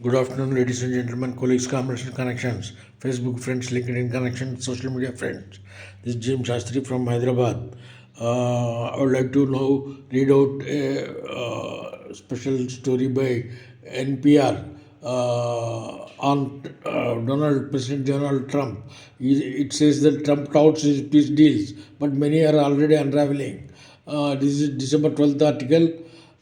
Good afternoon, ladies and gentlemen, colleagues, comrades, and connections, Facebook friends, LinkedIn connections, social media friends. This is Jim Shastri from Hyderabad. I would like to now read out a special story by NPR on President Donald Trump. It says that Trump touts his peace deals, but many are already unraveling. This is December 12th article,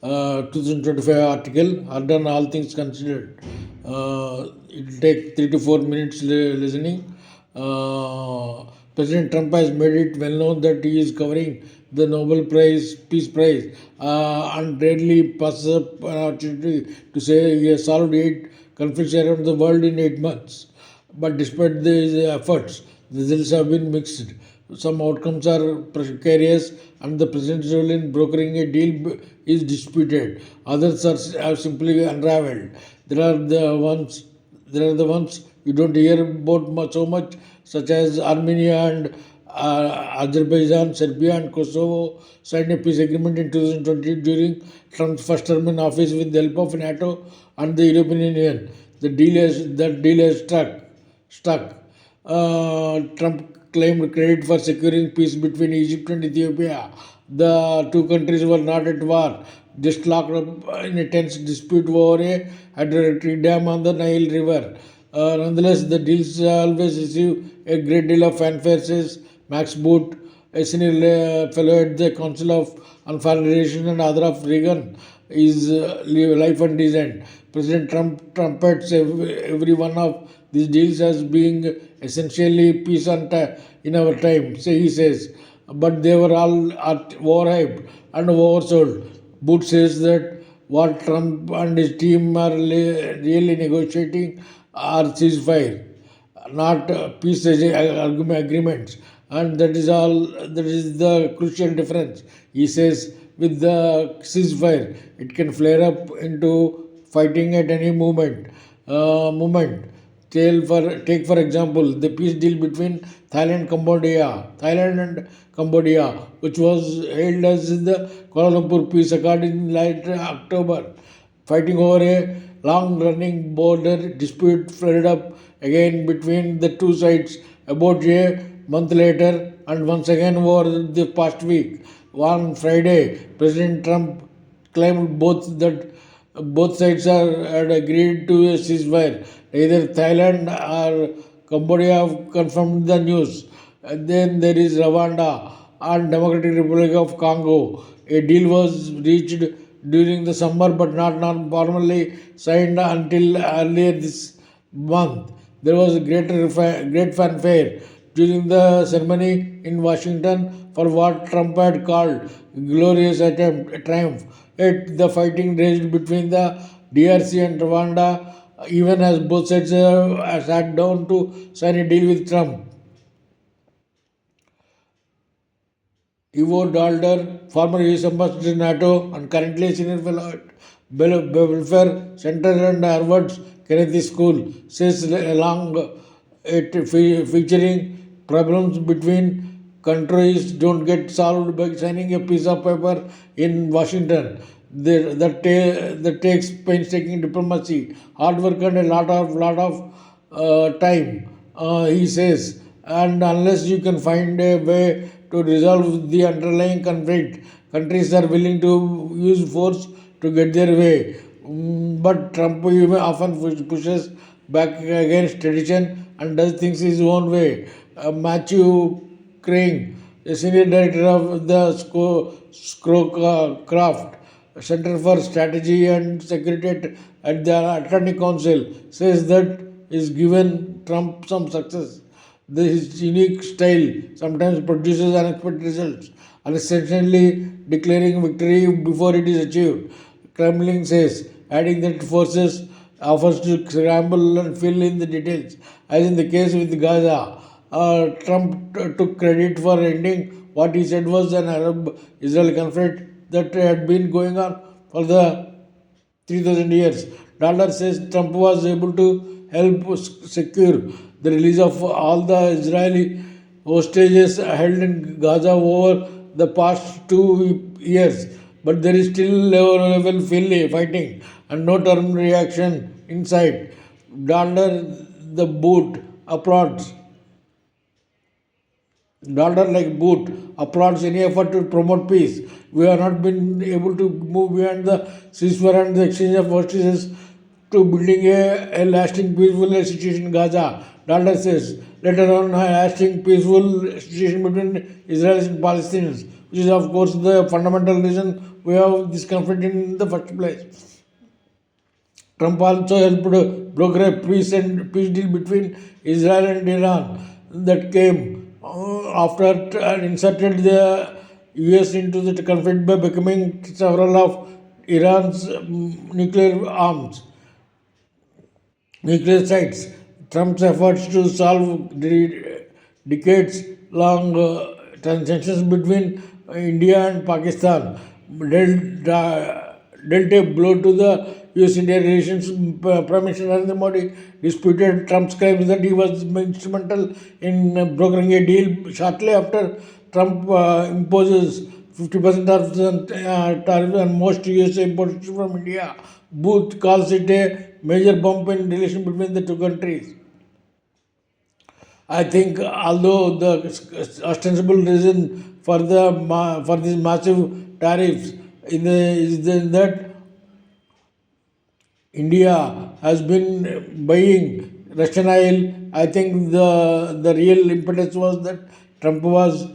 2025 article, are done all things considered. It will take 3 to 4 minutes listening. President Trump has made it well known that he is covering the Nobel Prize, Peace Prize, and rarely passes up an opportunity to say he has solved 8 conflicts around the world in 8 months. But despite these efforts, the results have been mixed. Some outcomes are precarious, and the president's role in brokering a deal is disputed. Others are simply unraveled. There are the ones. There are the ones you don't hear about so much, such as Armenia and Azerbaijan, Serbia, and Kosovo signed a peace agreement in 2020 during Trump's first term in office with the help of NATO and the European Union. That deal has stuck. Trump claimed credit for securing peace between Egypt and Ethiopia. The two countries were not at war, just locked up in a tense dispute over a hydroelectric dam on the Nile River. Nonetheless, the deals always receive a great deal of fanfare, says Max Boot, a senior fellow at the Council on Foreign Relations and author of Reagan is Life and Design. President Trump trumpets every one of these deals as being essentially peace in our time, he says. But they were all overhyped and oversold. Booth says that what Trump and his team are really negotiating are ceasefire, not peace agreements, and that is all. That is the crucial difference. He says with the ceasefire, it can flare up into fighting at any moment. Take for example the peace deal between Thailand and Cambodia, which was held as the Kuala Lumpur Peace Accord in late October. Fighting over a long running border dispute flared up again between the two sides about a month later and once again over the past week. On Friday, President Trump claimed both sides had agreed to a ceasefire. Either Thailand or Cambodia have confirmed the news. And then there is Rwanda and Democratic Republic of Congo. A deal was reached during the summer but not formally signed until earlier this month. There was great fanfare during the ceremony in Washington for what Trump had called glorious triumph. Yet the fighting raged between the DRC and Rwanda even as both sides sat down to sign a deal with Trump. Ivo Dalder, former US Ambassador to NATO and currently a senior fellow at Welfare Center and Harvard's Kennedy School, says along featuring problems between countries don't get solved by signing a piece of paper in Washington. That takes painstaking diplomacy, hard work, and a lot of time. He says, and unless you can find a way to resolve the underlying conflict, countries are willing to use force to get their way. But Trump even often pushes back against tradition and does things his own way. Matthew Crane, a senior director of the Scrowcraft Center for Strategy and Security at the Attorney Council, says that is given Trump some success. His unique style sometimes produces unexpected results, unexpectedly declaring victory before it is achieved. Kremlin says, adding that forces offers to scramble and fill in the details. As in the case with Gaza, Trump took credit for ending what he said was an Arab Israel conflict that had been going on for the 3,000 years. Dollar says Trump was able to help secure the release of all the Israeli hostages held in Gaza over the past 2 years. But there is still level fighting and no term reaction inside. Dollar the boot applauds. Dollar like boot applauds any effort to promote peace. We have not been able to move beyond the ceasefire and the exchange of hostages to building a lasting peaceful situation in Gaza. Dollar says, let alone a lasting peaceful situation between Israelis and Palestinians, which is of course the fundamental reason we have this conflict in the first place. Trump also helped broker a peace deal between Israel and Iran that came after inserted the US into the conflict by becoming several of Iran's nuclear sites. Trump's efforts to solve decades long tensions between India and Pakistan dealt a blow to the US India relations. Prime Minister Narendra Modi disputed Trump's claims that he was instrumental in brokering a deal shortly after Trump imposes 50% of the tariff on most US imports from India. Booth calls it a major bump in relation between the two countries. I think although the ostensible reason for for these massive tariffs is that India has been buying Russian oil. I think the real impetus was that Trump was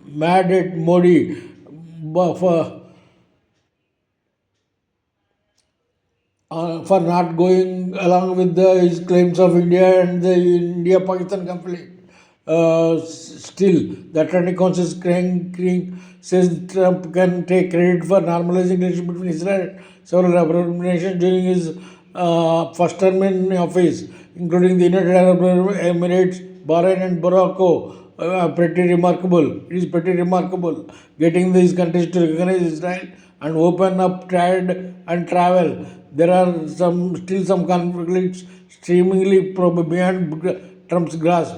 mad at Modi for not going along with his claims of India and the India-Pakistan conflict. Still, the Atlantic Council says Trump can take credit for normalizing relations between Israel and several Arab nations during his first term in office, including the United Arab Emirates, Bahrain, and Morocco. Pretty remarkable. It is pretty remarkable getting these countries to recognize Israel and open up trade and travel. There are still some conflicts streamingly beyond Trump's grasp.